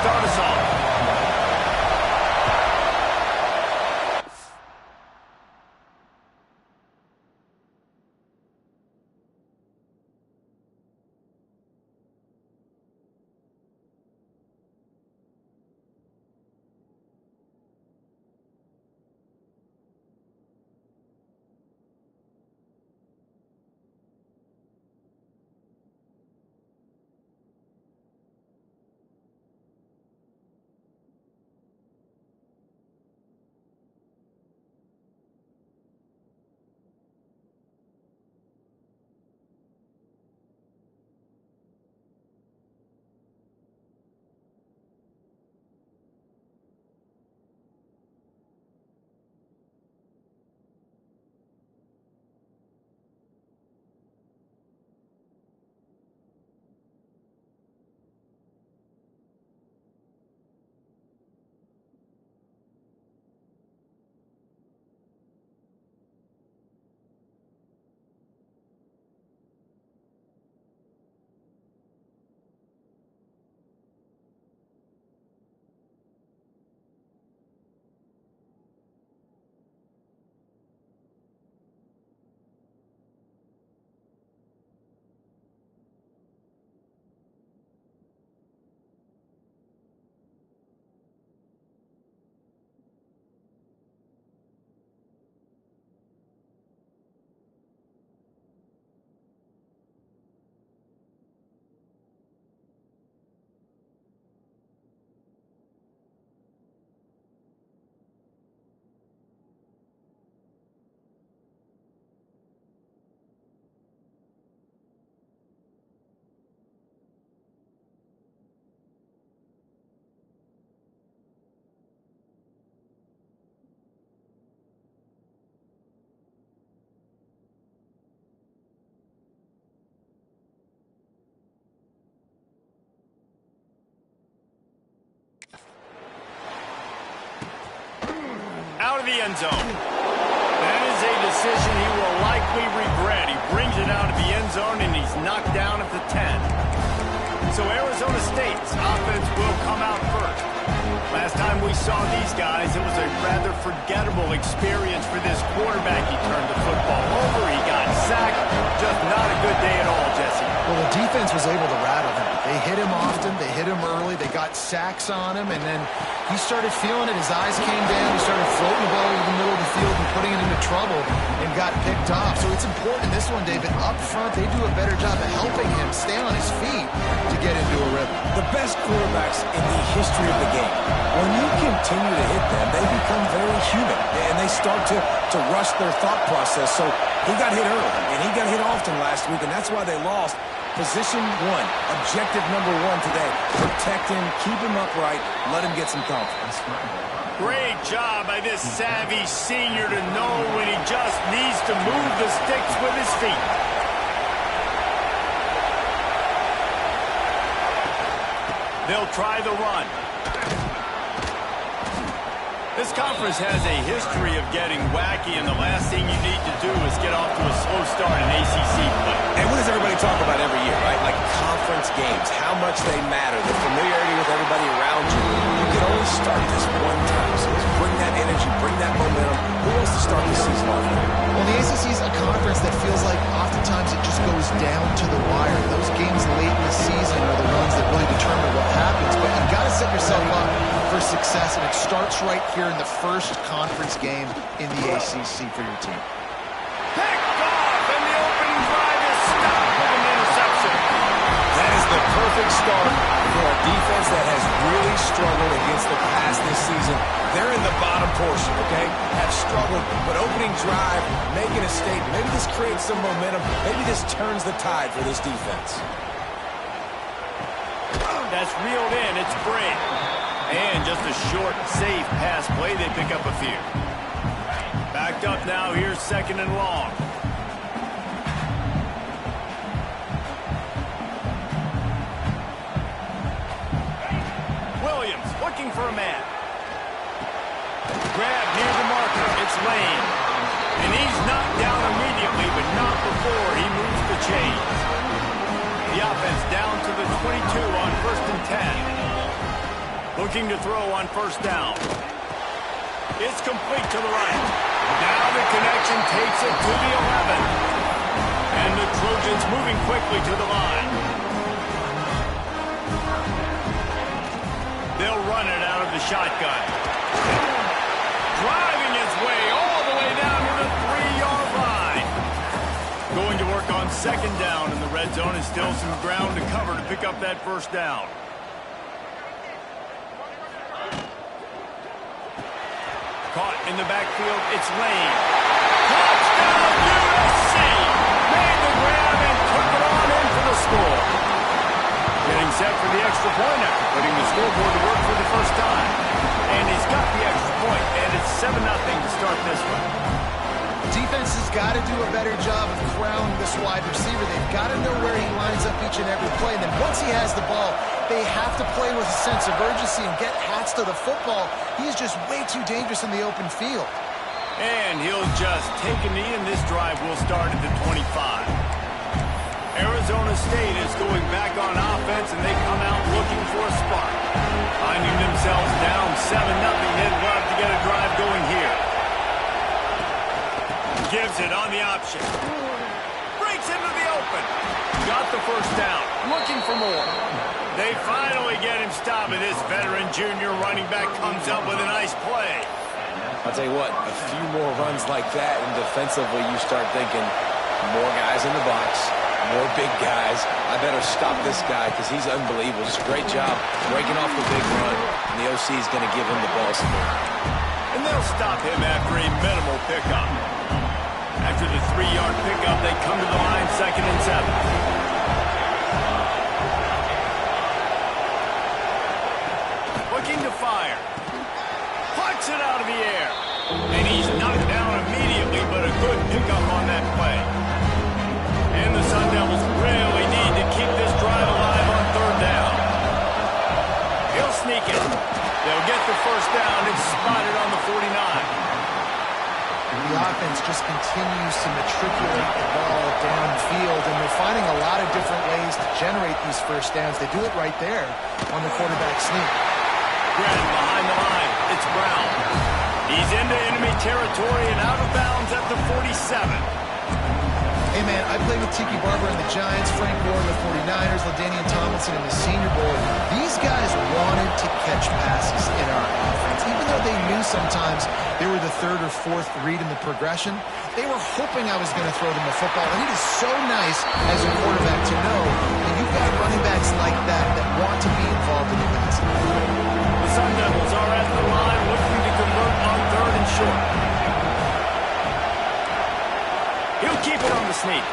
start us off. Out of the end zone. That is a decision he will likely regret. He brings it out of the end zone, and he's knocked down at the 10. So Arizona State's offense will come out first. Last time we saw these guys, it was a rather forgettable experience for this quarterback. He turned the football over. He got sacked. Just not a good day at all, Jesse. Well, the defense was able to rattle him. They hit him often. They hit him early. They got sacks on him, and then he started feeling it. His eyes came down. He started floating the ball over the middle of the field and putting it into trouble and got picked off. So it's important in this one, David. Up front, they do a better job of helping him stay on his feet to get into a rhythm. The best quarterbacks in the history of the game, when you continue to hit them, they become very human, and they start to rush their thought process. So he got hit early, and he got hit often last week, and that's why they lost. Position one, objective number one today. Protect him, keep him upright, let him get some confidence. Great job by this savvy senior to know when he just needs to move the sticks with his feet. They'll try the run. This conference has a history of getting wacky, and the last thing you need to do is get off to a slow start in ACC play. And what does everybody talk about every year, right? Like conference games, how much they matter, the familiarity with everybody around you. You can only start this one time, so let's bring that energy, bring that momentum. Who wants to start the season off? Well, the ACC is a conference that feels like oftentimes it just goes down to the wire. Those games late in the season are the ones that really determine what happens, but you've got to set yourself up for success, and it starts right here in the first conference game in the ACC for your team. Picked off, and the opening drive is stopped with an interception. That is the perfect start for a defense that has really struggled against the pass this season. They're in the bottom portion, okay? Have struggled, but opening drive, making a statement. Maybe this creates some momentum. Maybe this turns the tide for this defense. That's reeled in. It's Bray. And just a short, safe pass play. They pick up a few. Backed up now. Here's second and long. Williams looking for a man. Grab near the marker. It's Lane. And he's knocked down immediately, but not before he moves the chains. The offense down to the 22 on 1st and 10. Looking to throw on first down. It's complete to the right. Now the connection takes it to the 11. And the Trojans moving quickly to the line. They'll run it out of the shotgun. Driving his way all the way down to the 3-yard line. Going to work on second down in the red zone, and still some ground to cover to pick up that first down. Caught in the backfield, it's Lane. Touchdown, USC! Made the grab and took it on in for the score. Getting set for the extra point after putting the scoreboard to work for the first time. And he's got the extra point, and it's 7-0 to start this one. Defense has got to do a better job of crowning this wide receiver. They've got to know where he lines up each and every play. And then once he has the ball, they have to play with a sense of urgency and get hats to the football. He's just way too dangerous in the open field. And he'll just take a knee, and this drive will start at the 25. Arizona State is going back on offense, and they come out looking for a spark. Finding themselves down 7-0, they'd love to get a drive going here. Gives it on the option. Breaks into the open. Got the first down. Looking for more. They finally get him stopped, and this veteran junior running back comes up with a nice play. I'll tell you what, a few more runs like that, and defensively you start thinking more guys in the box, more big guys. I better stop this guy because he's unbelievable. Just a great job breaking off the big run, and the OC is going to give him the ball support. And they'll stop him after a minimal pickup. After the 3-yard pickup, they come to the line, 2nd and 7. Looking to fire. Plucks it out of the air. And he's knocked down immediately, but a good pickup on that play. And the Sun Devils really need to keep this drive alive on 3rd down. He'll sneak it. They'll get the first down. It's spotted on the 49. The offense just continues to matriculate the ball downfield, and they're finding a lot of different ways to generate these first downs. They do it right there on the quarterback sneak. Grant behind the line. It's Brown. He's into enemy territory and out of bounds at the 47. Hey, man, I played with Tiki Barber and the Giants, Frank Gore and the 49ers, LaDainian Tomlinson in the Senior Bowl. These guys wanted to catch passes in our offense. Even though they knew sometimes they were the 3rd or 4th read in the progression, they were hoping I was going to throw them a football. And it is so nice as a quarterback to know that you've got running backs like that that want to be involved in the passing. The Sun Devils are at the line looking to convert on 3rd and short. He'll keep it on the sneak.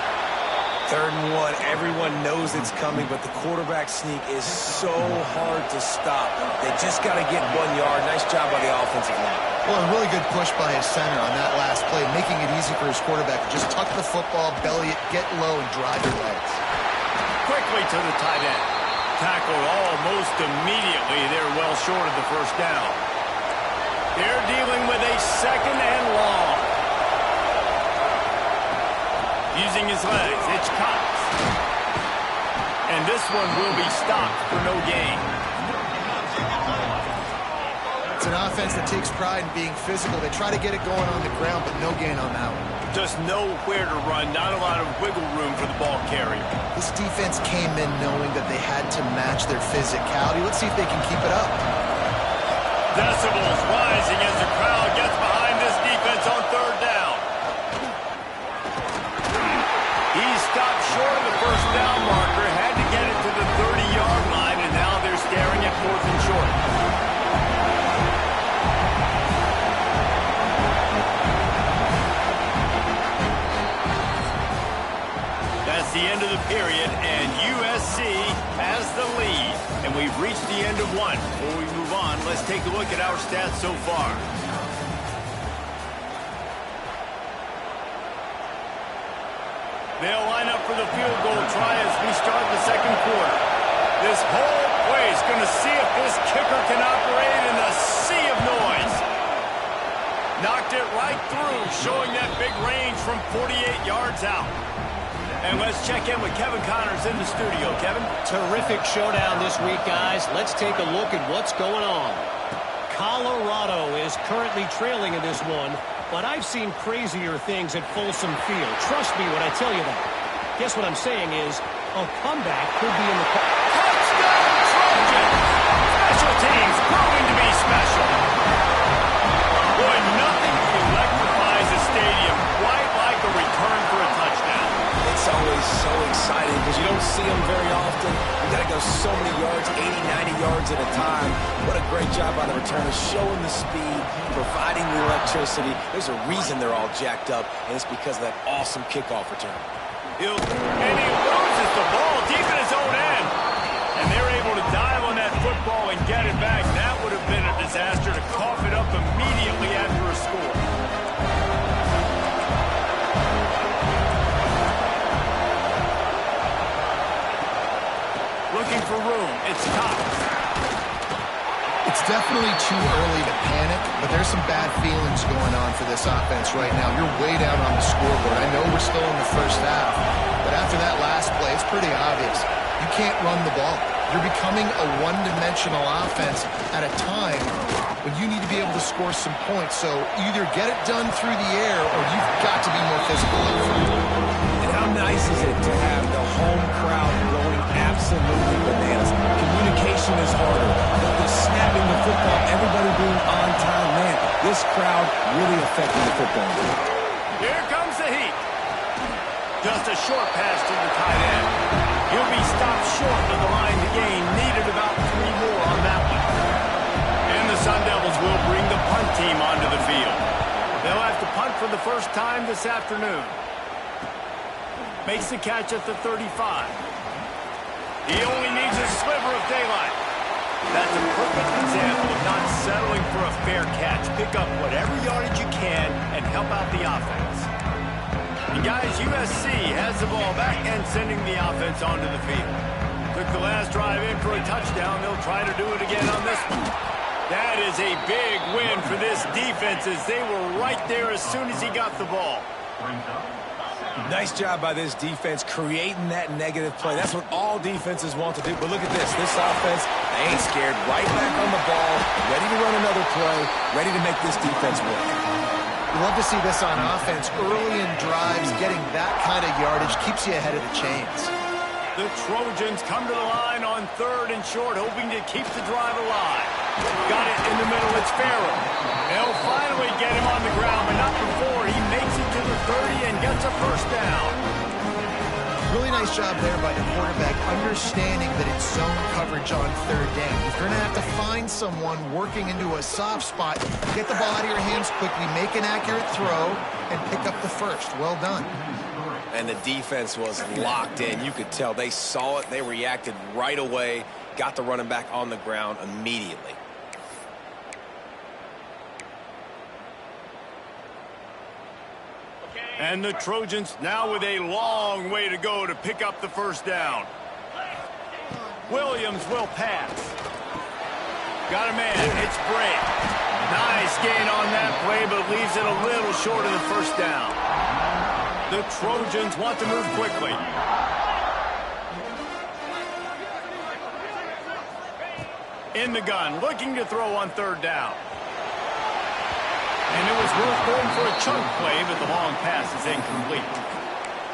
3rd and 1. Everyone knows it's coming, but the quarterback sneak is so hard to stop. They just got to get 1 yard. Nice job by the offensive line. Well, a really good push by his center on that last play, making it easy for his quarterback to just tuck the football, belly it, get low, and drive your legs. Quickly to the tight end. Tackled almost immediately. They're well short of the first down. They're dealing with a 2nd and long. Using his legs, it's Cox. And this one will be stopped for no gain. It's an offense that takes pride in being physical. They try to get it going on the ground, but no gain on that one. Just nowhere to run, not a lot of wiggle room for the ball carrier. This defense came in knowing that they had to match their physicality. Let's see if they can keep it up. Decibels rising as the crowd gets behind this defense on 3rd down. He's stopped short of the first down marker, had to get it to the 30-yard line, and now they're staring at 4th and short. That's the end of the period, and USC has the lead. And we've reached the end of one. Before we move on, let's take a look at our stats so far. They'll line up for the field goal try as we start the 2nd quarter. This whole play is going to see if this kicker can operate in the sea of noise. Knocked it right through, showing that big range from 48 yards out. And let's check in with Kevin Connors in the studio. Kevin? Terrific showdown this week, guys. Let's take a look at what's going on. Colorado is currently trailing in this one, but I've seen crazier things at Folsom Field. Trust me when I tell you that. Guess what I'm saying is a comeback could be in the... Touchdown, Trojans! Special teams proving to be special. Boy, nothing electrifies a stadium quite like a return for a touchdown. It's always so exciting because you don't see them very often. You got to go so many yards, 80, 90 yards at a time. What a great job by the returners, showing the speed, providing the electricity. There's a reason they're all jacked up, and it's because of that awesome kickoff return. And he loses the ball deep in his own end. And they're able to dive on that football and get it back. That would have been a disaster to cough it up immediately after a score. Looking for room. It's Cox. It's definitely too early to panic, but there's some bad feelings going on for this offense right now. You're way down on the scoreboard. I know we're still in the first half, but after that last play, it's pretty obvious. You can't run the ball. You're becoming a one-dimensional offense at a time when you need to be able to score some points. So either get it done through the air or you've got to be more physical. And how nice is it to have the home crowd going absolutely bananas? Communication is harder. The snapping the football, everybody being on time. Man, this crowd really affecting the football game. Here comes the heat. Just a short pass to the tight end. He'll be stopped short of the line to gain. Needed about 3 more on that one. And the Sun Devils will bring the punt team onto the field. They'll have to punt for the first time this afternoon. Makes the catch at the 35. He only needs a sliver of daylight. That's a perfect example of not settling for a fair catch. Pick up whatever yardage you can and help out the offense. And guys, USC has the ball back and sending the offense onto the field. Took the last drive in for a touchdown. They'll try to do it again on this one. That is a big win for this defense as they were right there as soon as he got the ball. Nice job by this defense creating that negative play. That's what all defenses want to do. But look at this. This offense, they ain't scared. Right back on the ball, ready to run another play, ready to make this defense work. You love to see this on offense. Early in drives, getting that kind of yardage keeps you ahead of the chains. The Trojans come to the line on 3rd and short, hoping to keep the drive alive. Got it in the middle. It's Farrell. They'll finally get him on the ground, but not before he makes it to the 30 and gets a first down. Really nice job there by the quarterback, understanding that it's zone coverage on 3rd down. If you're going to have to find someone working into a soft spot, get the ball out of your hands quickly, make an accurate throw, and pick up the first. Well done. And the defense was locked in. You could tell they saw it. They reacted right away, got the running back on the ground immediately. And the Trojans now with a long way to go to pick up the first down. Williams will pass. Got a man. It's Bray. Nice gain on that play, but leaves it a little short of the first down. The Trojans want to move quickly. In the gun, looking to throw on 3rd down. And it was worth going for a chunk play, but the long pass is incomplete.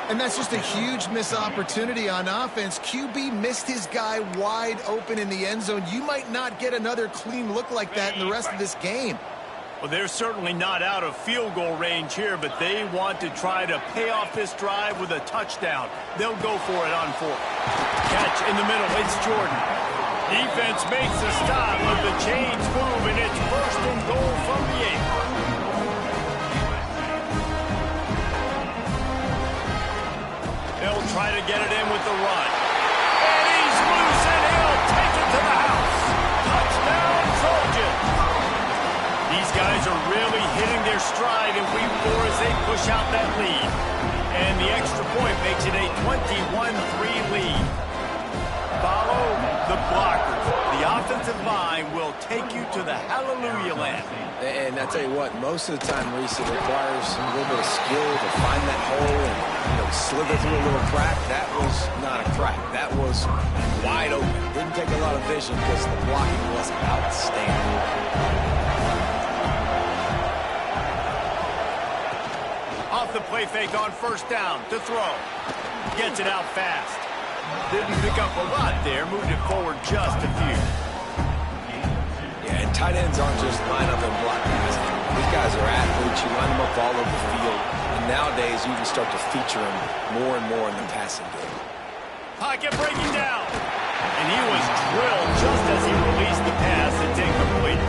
And that's just a huge missed opportunity on offense. QB missed his guy wide open in the end zone. You might not get another clean look like that in the rest of this game. Well, they're certainly not out of field goal range here, but they want to try to pay off this drive with a touchdown. They'll go for it on 4th. Catch in the middle. It's Jordan. Defense makes a stop, but the chains move, and it's 1st and goal from the 8. They'll try to get it in with the run. And he's loose, and he'll take it to the house. Touchdown, Trojans. These guys are really hitting their stride in week 4 as they push out that lead. And the extra point makes it a 21-3 lead. Follow the blockers. The offensive line will take you to the hallelujah land. And I tell you what, most of the time, Reese, it requires a little bit of skill to find that hole and slither through a little crack. That was not a crack. That was wide open. Didn't take a lot of vision because the blocking was outstanding. Off the play fake on first down to throw. Gets it out fast. Didn't pick up a lot there. Moved it forward just a few. Yeah, and tight ends aren't just line up and block passes. These guys are athletes. You line them up all over the field. And nowadays, you can start to feature them more and more in the passing game. Pocket breaking down. And he was drilled just as he released the pass. It's incomplete.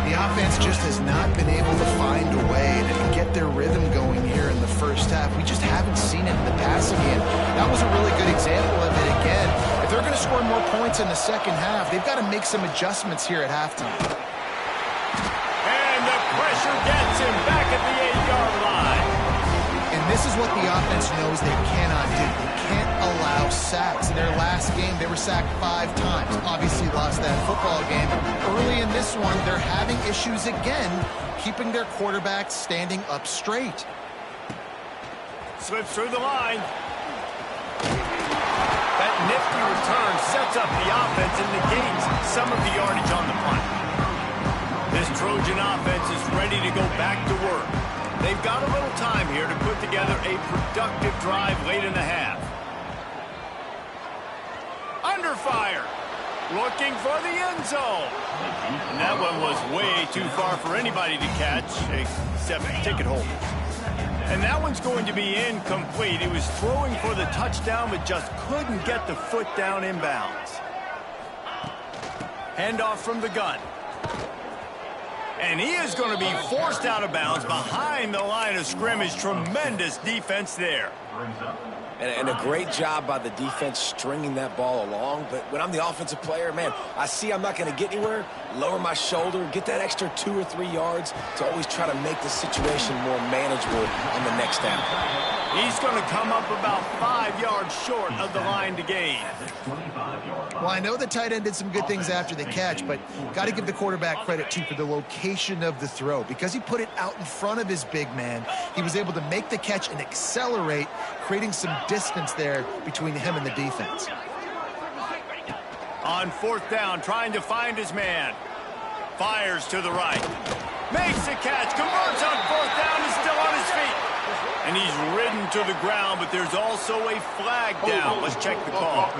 The offense just has not been able to find a way to get their rhythm going here in the first half. We just haven't seen it in the passing game. That was a really good example of it again. If they're going to score more points in the second half, they've got to make some adjustments here at halftime. And the pressure gets him back at the 8-yard line. And this is what the offense knows they cannot do. They can't allow sacks. In their last game, they were sacked 5 times. Obviously lost that football game. Early in this one, they're having issues again, keeping their quarterback standing up straight. Slips through the line. That nifty return sets up the offense and negates some of the yardage on the punt. This Trojan offense is ready to go back to work. They've got a little time here to put together a productive drive late in the half. Under fire. Looking for the end zone. And that one was way too far for anybody to catch, except ticket holders. And that one's going to be incomplete. He was throwing for the touchdown, but just couldn't get the foot down inbounds. Handoff from the gun. And he is going to be forced out of bounds behind the line of scrimmage. Tremendous defense there. And a great job by the defense stringing that ball along. But when I'm the offensive player, man, I see I'm not going to get anywhere, lower my shoulder, get that extra 2 or 3 yards to always try to make the situation more manageable on the next down. He's going to come up about 5 yards short of the line to gain. Well, I know the tight end did some good things after the catch, but got to give the quarterback credit, too, for the location of the throw. Because he put it out in front of his big man, he was able to make the catch and accelerate, creating some distance there between him and the defense. On fourth down, trying to find his man. Fires to the right. Makes the catch, converts on fourth down, he's still on his feet. And he's ridden to the ground, but there's also a flag down. Let's check the call.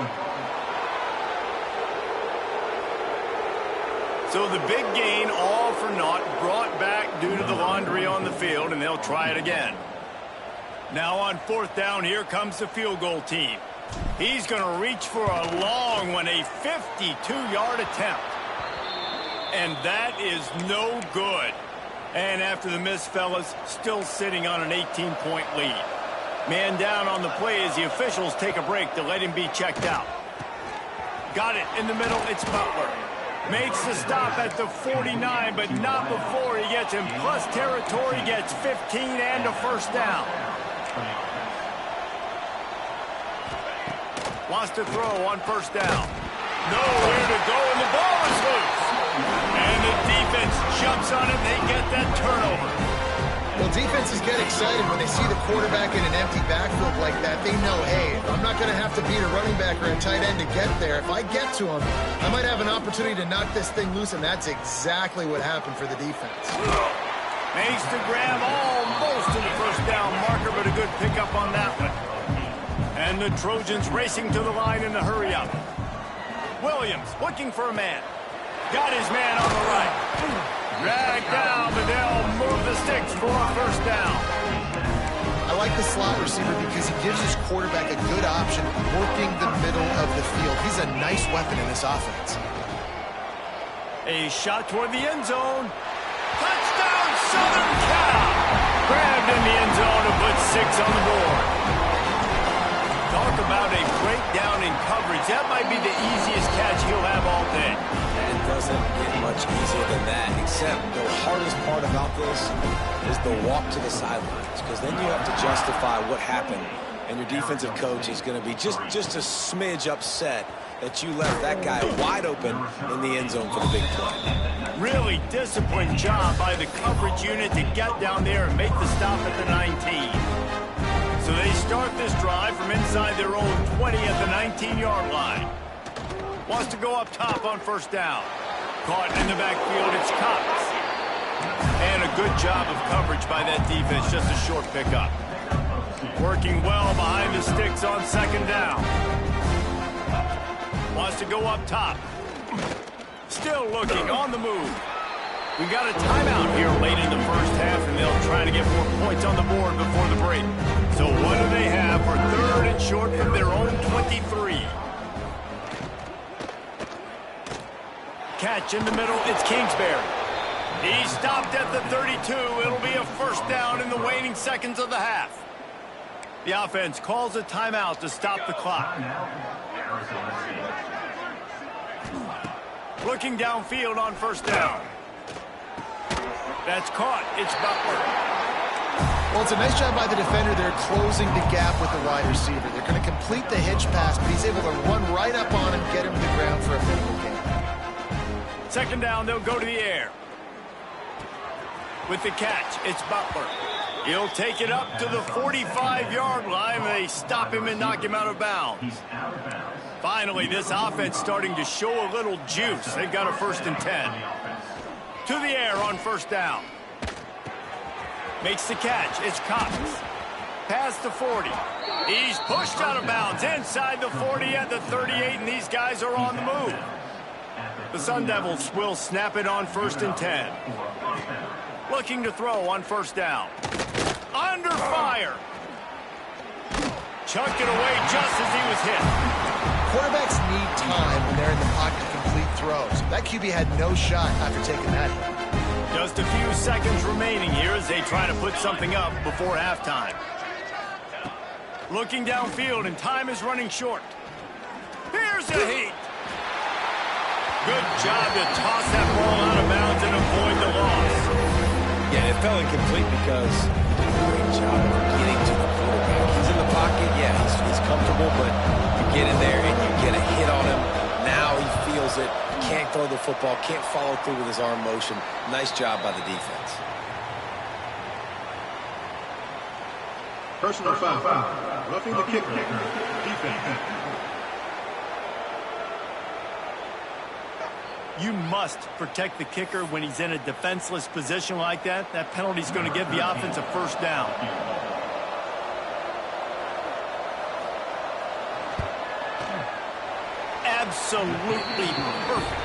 So the big gain, all for naught, brought back due to the laundry on the field, and they'll try it again. Now on fourth down, here comes the field goal team. He's going to reach for a long one, a 52-yard attempt. And that is no good. And after the miss, fellas, still sitting on an 18-point lead. Man down on the play as the officials take a break to let him be checked out. Got it in the middle, it's Butler. Makes the stop at the 49, but not before he gets in plus territory, gets 15 and a first down. Wants to throw on first down. Nowhere to go, and the ball is loose. And the defense jumps on it, they get that turnover. Well, defenses get excited when they see the quarterback in an empty backfield like that. They know, hey, I'm not going to have to beat a running back or a tight end to get there. If I get to him, I might have an opportunity to knock this thing loose, and that's exactly what happened for the defense. Makes the grab almost to the first down marker, but a good pickup on that one. And the Trojans racing to the line in the hurry-up. Williams looking for a man. Got his man on the right. Dragged down, but they'll move the sticks for a first down. I like the slot receiver because he gives his quarterback a good option working the middle of the field. He's a nice weapon in this offense. A shot toward the end zone. Touchdown, Southern Cal! Grabbed in the end zone to put 6 on the board. Talk about a breakdown in coverage. That might be the easiest catch he'll have all day. It doesn't get much easier than that, except the hardest part about this is the walk to the sidelines, because then you have to justify what happened and your defensive coach is going to be just a smidge upset that you left that guy wide open in the end zone for the big play. Really disciplined job by the coverage unit to get down there and make the stop at the 19. So they start this drive from inside their own 20 at the 19-yard line. Wants to go up top on first down. Caught in the backfield, it's Cox. And a good job of coverage by that defense, just a short pickup. Working well behind the sticks on second down. Wants to go up top. Still looking on the move. We got a timeout here late in the first half, and they'll try to get more points on the board before the break. So what do they have for third and short from their own 23? Catch in the middle, it's Kingsbury. He's stopped at the 32. It'll be a first down in the waning seconds of the half. The offense calls a timeout to stop the clock. Looking downfield on first down. That's caught. It's Butler. Well, it's a nice job by the defender. They're closing the gap with the wide receiver. They're going to complete the hitch pass, but he's able to run right up on him, get him to the ground for a minimal gain. Second down, they'll go to the air. With the catch, it's Butler. He'll take it up to the 45-yard line. They stop him and knock him out of bounds. Finally, this offense starting to show a little juice. They've got a 1st and 10. To the air on first down. Makes the catch. It's Cox. Past the 40. He's pushed out of bounds inside the 40 at the 38, and these guys are on the move. The Sun Devils will snap it on 1st and 10. Looking to throw on first down. Under fire. Chucked it away just as he was hit. Quarterbacks need time when they're in the pocket to complete throws. That QB had no shot after taking that hit. Just a few seconds remaining here as they try to put something up before halftime. Looking downfield, and time is running short. Here's the heat. Good job to toss that ball out of bounds and avoid the loss. Yeah, it fell incomplete because he did a great job of getting to the quarterback. He's in the pocket, yeah, he's comfortable, but you get in there and you get a hit on him. Now he feels it, can't throw the football, can't follow through with his arm motion. Nice job by the defense. Personal foul. Roughing the kicker. Defense. You must protect the kicker when he's in a defenseless position like that. That penalty is going to give the offense a first down. Absolutely perfect.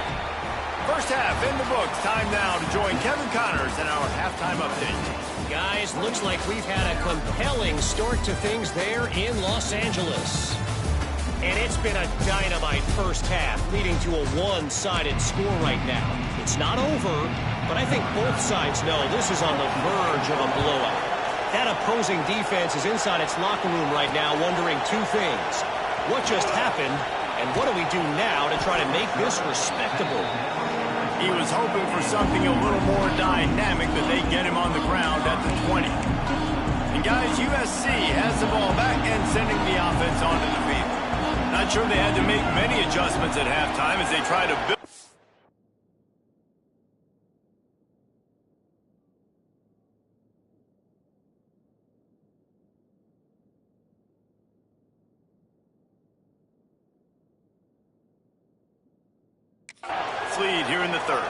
First half in the books. Time now to join Kevin Connors in our halftime update. Guys, looks like we've had a compelling start to things there in Los Angeles. And it's been a dynamite first half, leading to a one-sided score right now. It's not over, but I think both sides know this is on the verge of a blowout. That opposing defense is inside its locker room right now wondering two things. What just happened, and what do we do now to try to make this respectable? He was hoping for something a little more dynamic, that they get him on the ground at the 20. And guys, USC has the ball back and sending the offense onto the field. Not sure they had to make many adjustments at halftime as they try to build. Lead here in the third.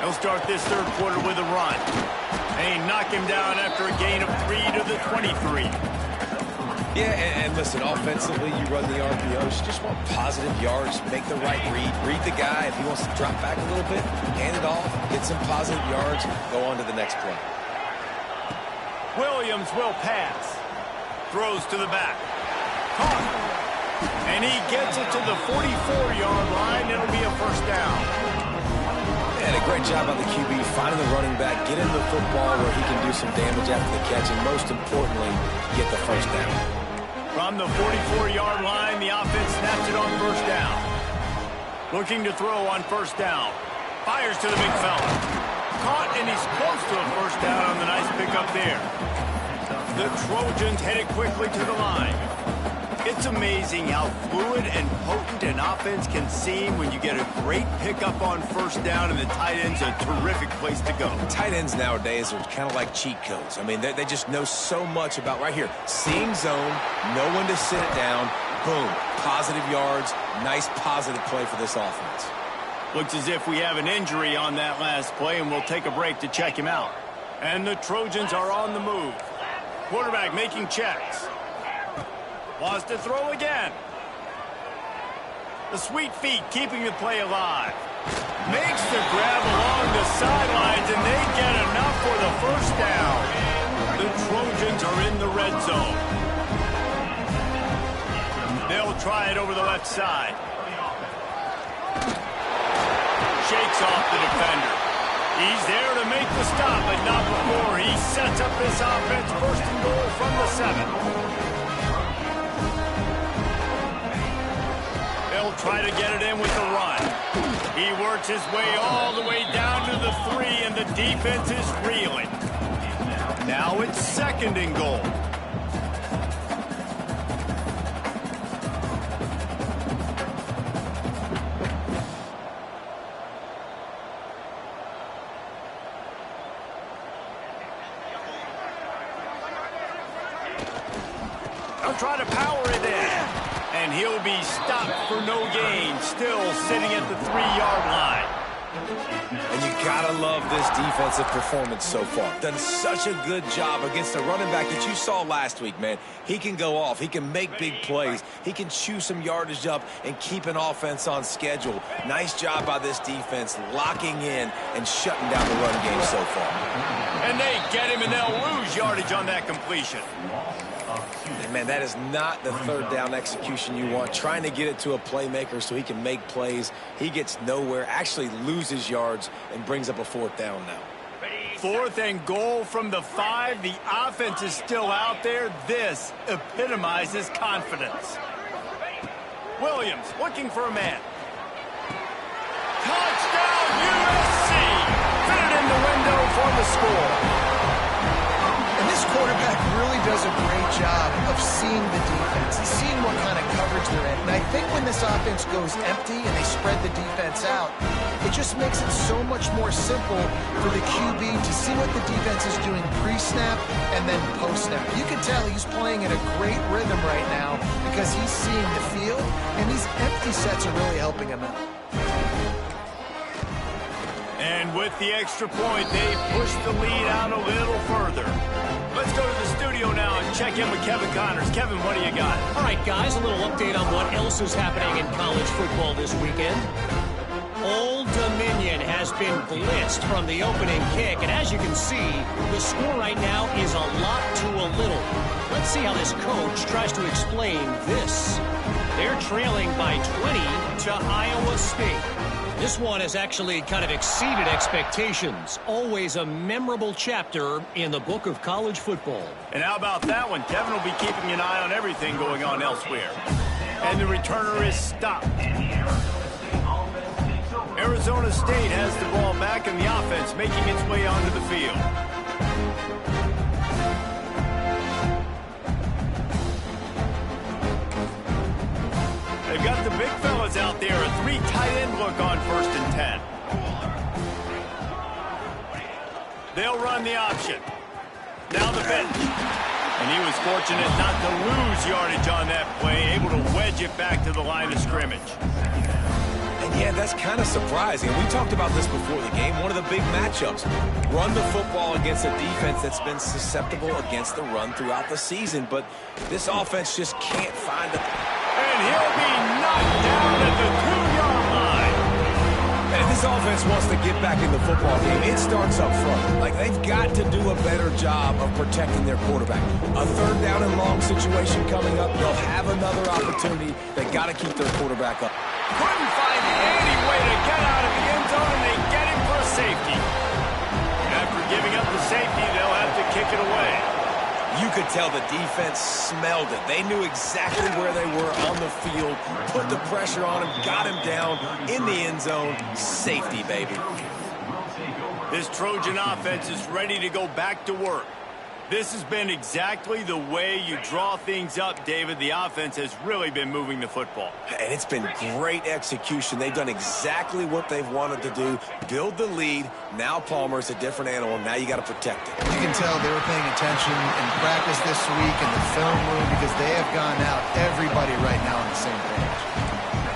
He'll start this third quarter with a run. They knock him down after a gain of 3 to the 23. Yeah, and listen, offensively, you run the RPOs. You just want positive yards, make the right read the guy. If he wants to drop back a little bit, hand it off, get some positive yards, go on to the next play. Williams will pass. Throws to the back. Caught. And he gets it to the 44-yard line. It'll be a first down. And a great job on the QB, finding the running back, get him the football where he can do some damage after the catch, and most importantly, get the first down. From the 44-yard line, the offense snaps it on first down. Looking to throw on first down. Fires to the big fella. Caught, and he's close to a first down on the nice pickup there. The Trojans headed quickly to the line. It's amazing how fluid and potent an offense can seem when you get a great pickup on first down, and the tight end's a terrific place to go. Tight ends nowadays are kind of like cheat codes. I mean, they just know so much about, right here, seeing zone, know when to sit it down, boom, positive yards, nice positive play for this offense. Looks as if we have an injury on that last play, and we'll take a break to check him out. And the Trojans are on the move. Quarterback making checks. Wants to throw again. The sweet feet keeping the play alive. Makes the grab along the sidelines, and they get enough for the first down. The Trojans are in the red zone. They'll try it over the left side. Shakes off the defender. He's there to make the stop, but not before he sets up this offense. First and goal from the 7. They'll try to get it in with the run. He works his way all the way down to the 3, and the defense is reeling. Now it's second and goal. They'll try to power it in. And he'll be stopped for no gain, still sitting at the 3-yard line. And you gotta love this defensive performance so far. Done such a good job against a running back that you saw last week, man. He can go off. He can make big plays. He can chew some yardage up and keep an offense on schedule. Nice job by this defense locking in and shutting down the run game so far. And they get him, and they'll lose yardage on that completion. And man, that is not the third down execution you want. Trying to get it to a playmaker so he can make plays. He gets nowhere, actually loses yards, and brings up a 4th down now. 4th and goal from the 5. The offense is still out there. This epitomizes confidence. Williams looking for a man. Touchdown, USC! Fit it in the window for the score. And this quarterback really does a great job of seeing the defense and seeing what kind of coverage they're in. And I think when this offense goes empty and they spread the defense out, it just makes it so much more simple for the QB to see what the defense is doing pre-snap and then post-snap. You can tell he's playing in a great rhythm right now because he's seeing the field, and these empty sets are really helping him out. And with the extra point, they push the lead out a little further. Let's go to the studio now and check in with Kevin Connors. Kevin, what do you got? All right, guys, a little update on what else is happening in college football this weekend. Old Dominion has been blitzed from the opening kick, and as you can see, the score right now is a lot to a little. Let's see how this coach tries to explain this. They're trailing by 20 to Iowa State. This one has actually kind of exceeded expectations. Always a memorable chapter in the book of college football. And how about that one? Kevin will be keeping an eye on everything going on elsewhere. And the returner is stopped. Arizona State has the ball back, and the offense making its way onto the field. They've got the big fellas out there, a 3 tight end look on 1st and 10. They'll run the option. Now the bench. And he was fortunate not to lose yardage on that play, able to wedge it back to the line of scrimmage. And yeah, that's kind of surprising. We talked about this before the game. One of the big matchups. Run the football against a defense that's been susceptible against the run throughout the season. But this offense just can't find it. And he'll be knocked down at the 2-yard line. And if this offense wants to get back in the football game, it starts up front. Like, they've got to do a better job of protecting their quarterback. A 3rd down and long situation coming up. They'll have another opportunity. They got to keep their quarterback up. Couldn't find any way to get out of the end zone, and they get him for a safety. After giving up the safety, they'll have to kick it away. You could tell the defense smelled it. They knew exactly where they were on the field, put the pressure on him, got him down in the end zone. Safety, baby. This Trojan offense is ready to go back to work. This has been exactly the way you draw things up, David. The offense has really been moving the football. And it's been great execution. They've done exactly what they've wanted to do. Build the lead. Now Palmer's a different animal. Now you got to protect it. You can tell they were paying attention in practice this week in the film room because they have gone out, everybody right now on the same page.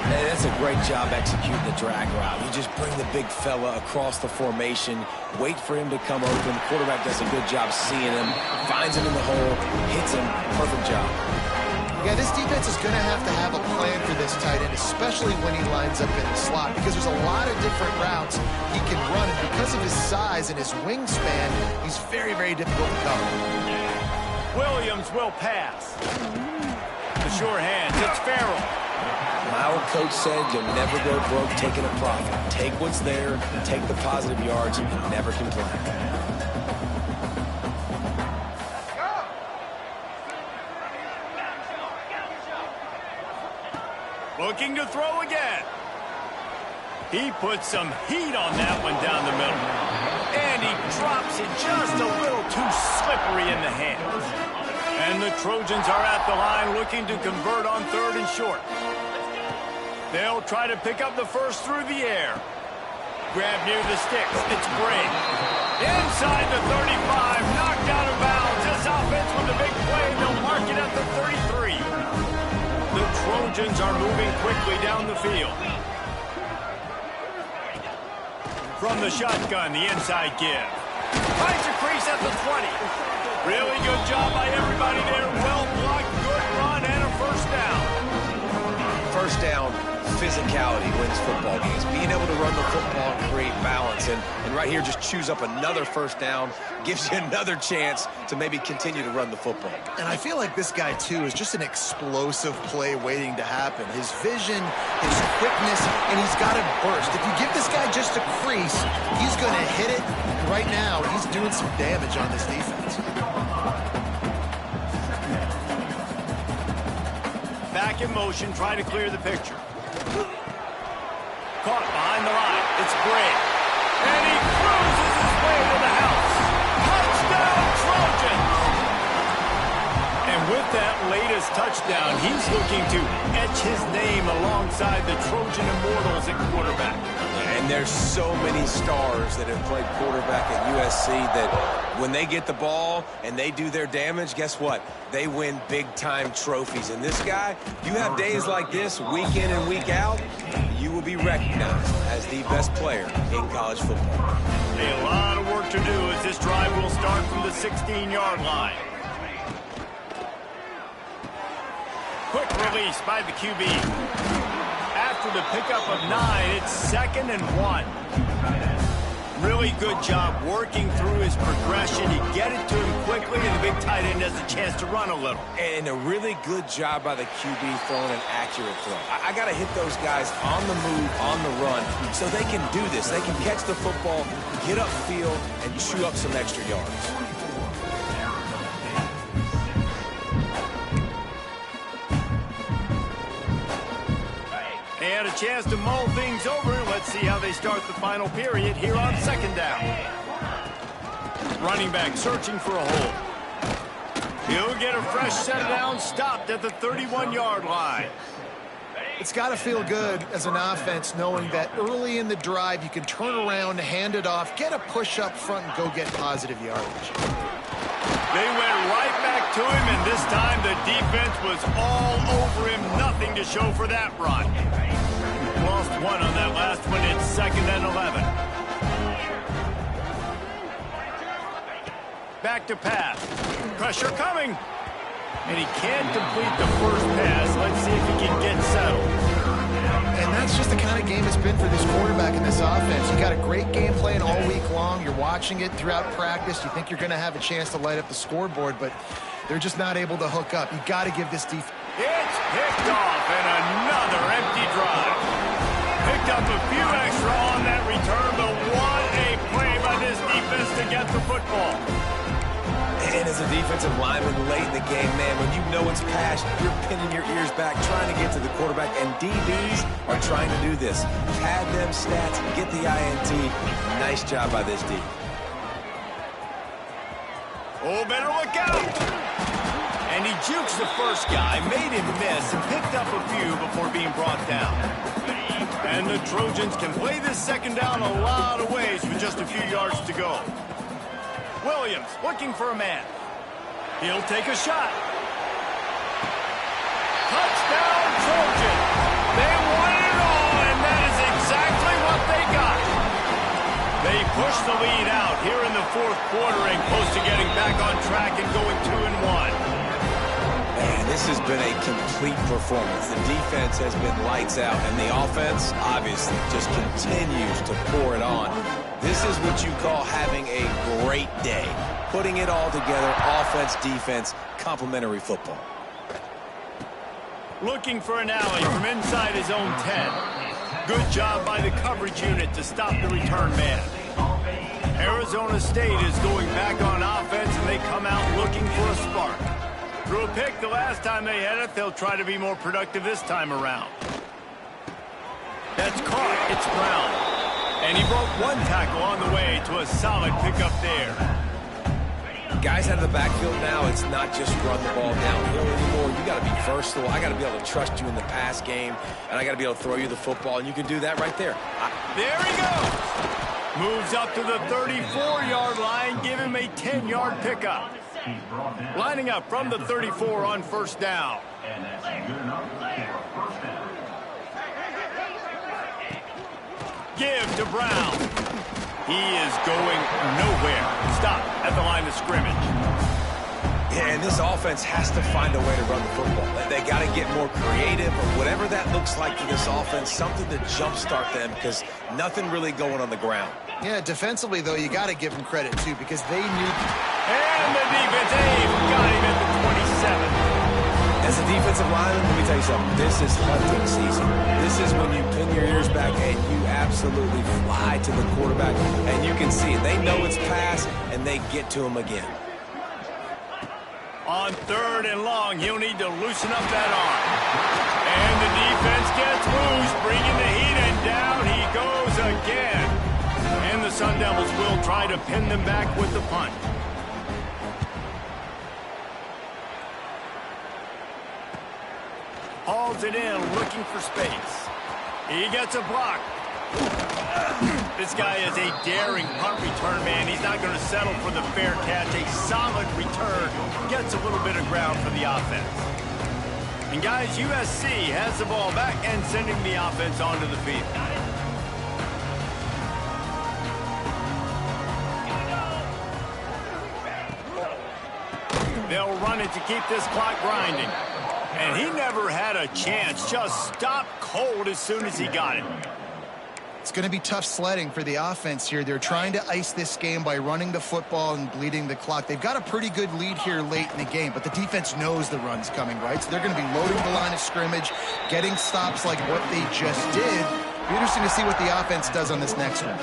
And that's a great job executing the drag route. You just bring the big fella across the formation, wait for him to come open. The quarterback does a good job seeing him, finds him in the hole, hits him. Perfect job. Yeah, this defense is going to have a plan for this tight end, especially when he lines up in the slot, because there's a lot of different routes he can run, and because of his size and his wingspan, he's very, very difficult to cover. Williams will pass. The sure hands, it's Farrell. My old coach said you'll never go broke taking a profit. Take what's there, take the positive yards, and never complain. Looking to throw again. He puts some heat on that one down the middle. And he drops it just a little too slippery in the hands. And the Trojans are at the line looking to convert on 3rd and short. They'll try to pick up the first through the air. Grab near the sticks. It's Bray. Inside the 35. Knocked out of bounds. This offense with a big play. They'll mark it at the 33. The Trojans are moving quickly down the field. From the shotgun, the inside give. Finds a crease at the 20. Really good job by everybody there. Well blocked, good run, and a first down. First down, physicality wins football games. Being able to run the football and create balance. And right here, just choose up another first down. Gives you another chance to maybe continue to run the football. And I feel like this guy, too, is just an explosive play waiting to happen. His vision, his quickness, and he's got to burst. If you give this guy just a crease, he's going to hit it. And right now, he's doing some damage on this defense. Back in motion, trying to clear the picture. Caught behind the line. It's Bray. And he cruises his way to the house. Touchdown, Trojans! And with that latest touchdown, he's looking to etch his name alongside the Trojan Immortals at quarterback. And there's so many stars that have played quarterback at USC that when they get the ball and they do their damage, guess what? They win big-time trophies. And this guy, you have days like this, week in and week out, you will be recognized as the best player in college football. A lot of work to do as this drive will start from the 16-yard line. Quick release by the QB. After the pickup of 9, it's 2nd and 1. Really good job working through his progression. You get it to him quickly, and the big tight end has a chance to run a little. And a really good job by the QB throwing an accurate throw. I got to hit those guys on the move, on the run, so they can do this. They can catch the football, get upfield, and chew up some extra yards. And a chance to mull things over. Let's see how they start the final period here on 2nd down. Running back searching for a hole. He'll get a fresh set of downs, stopped at the 31-yard line. It's got to feel good as an offense knowing that early in the drive you can turn around, hand it off, get a push up front, and go get positive yardage. They went right back to him, and this time the defense was all over him. Nothing to show for that run. Lost one on that last one. It's 2nd and 11. Back to pass. Pressure coming. And he can't complete the first pass. Let's see if he can get settled. And that's just the kind of game it's been for this quarterback in this offense. You got a great game plan all week long. You're watching it throughout practice. You think you're going to have a chance to light up the scoreboard, but they're just not able to hook up. You got to give this defense. It's picked off, and another empty drive. Picked up a few extra on that return, but what a play by this defense to get the football. And as a defensive lineman late in the game, man, when you know it's passed, you're pinning your ears back, trying to get to the quarterback, and DBs are trying to do this. Pad them stats, get the INT. Nice job by this D. Oh, better look out. And he jukes the first guy, made him miss, and picked up a few before being brought down. And the Trojans can play this second down a lot of ways with just a few yards to go. Williams looking for a man. He'll take a shot. Touchdown, Trojans. They won it all, and that is exactly what they got. They push the lead out here in the fourth quarter and close to getting back on track and going 2-1. Man, this has been a complete performance. The defense has been lights out, and the offense, obviously, just continues to pour it on. This is what you call having a great day. Putting it all together, offense, defense, complementary football. Looking for an alley from inside his own 10. Good job by the coverage unit to stop the return man. Arizona State is going back on offense, and they come out looking for a spark. Threw a pick the last time they had it. They'll try to be more productive this time around. That's caught. It's Brown. And he broke one tackle on the way to a solid pickup there. Guys out of the backfield now, it's not just run the ball downhill anymore. You got to be versatile. I got to be able to trust you in the pass game, and I got to be able to throw you the football, and you can do that right there. There he goes. Moves up to the 34-yard line. Give him a 10-yard pickup. Lining up from the 34 on first down. Give to Brown. He is going nowhere. Stop at the line of scrimmage. Yeah, and this offense has to find a way to run the football. They got to get more creative, or whatever that looks like for this offense, something to jumpstart them, because nothing really going on the ground. Yeah, defensively, though, you got to give them credit, too, because they knew. And the defense, got him at the 27. As a defensive lineman, let me tell you something. This is hunting season. This is when you pin your ears back and you absolutely fly to the quarterback, and you can see it. They know it's pass, and they get to him again. On third and long, he'll need to loosen up that arm. And the defense gets loose, bringing the heat, and down he goes again. And the Sun Devils will try to pin them back with the punt. Hauls it in, looking for space. He gets a block. This guy is a daring punt return man. He's not going to settle for the fair catch. A solid return. Gets a little bit of ground for the offense. And guys, USC has the ball back and sending the offense onto the field. They'll run it to keep this clock grinding. And he never had a chance. Just stopped cold as soon as he got it. It's going to be tough sledding for the offense here. They're trying to ice this game by running the football and bleeding the clock. They've got a pretty good lead here late in the game, but the defense knows the run's coming, right? So they're going to be loading the line of scrimmage, getting stops like what they just did. It'll be interesting to see what the offense does on this next one.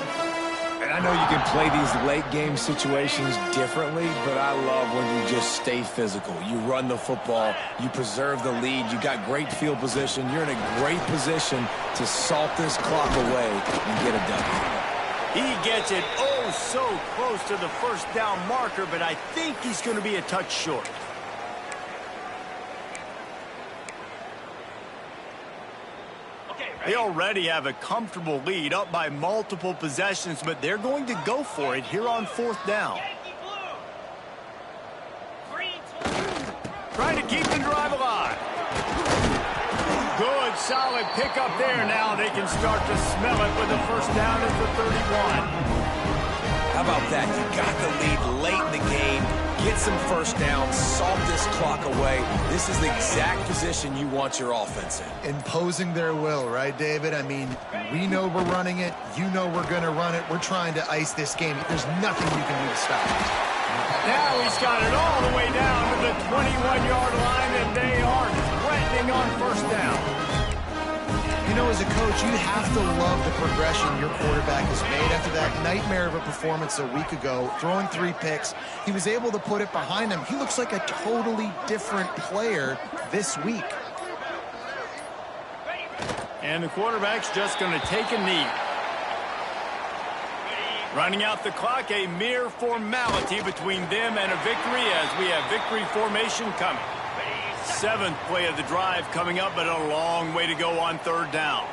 And I know you can play these late game situations differently, but I love when you just stay physical. You run the football, you preserve the lead, you got great field position, you're in a great position to salt this clock away and get a W. He gets it oh so close to the first down marker, but I think he's going to be a touch short. They already have a comfortable lead, up by multiple possessions, but they're going to go for it here on fourth down. Trying to keep the drive alive. Good, solid pickup there. Now they can start to smell it with the first down at the 31. How about that? You got the lead late in the game. Get some first down, salt this clock away. This is the exact position you want your offense in. Imposing their will, right, David? I mean, we know we're running it. You know we're going to run it. We're trying to ice this game. There's nothing you can do to stop it. Now he's got it all the way down to the 21-yard line, and they are threatening on first down. You know, as a coach, you have to love the progression your quarterback has made after that nightmare of a performance a week ago, throwing 3 picks. He was able to put it behind him. He looks like a totally different player this week. And the quarterback's just going to take a knee. Running out the clock, a mere formality between them and a victory as we have victory formation coming. 7th play of the drive coming up, but a long way to go on 3rd down.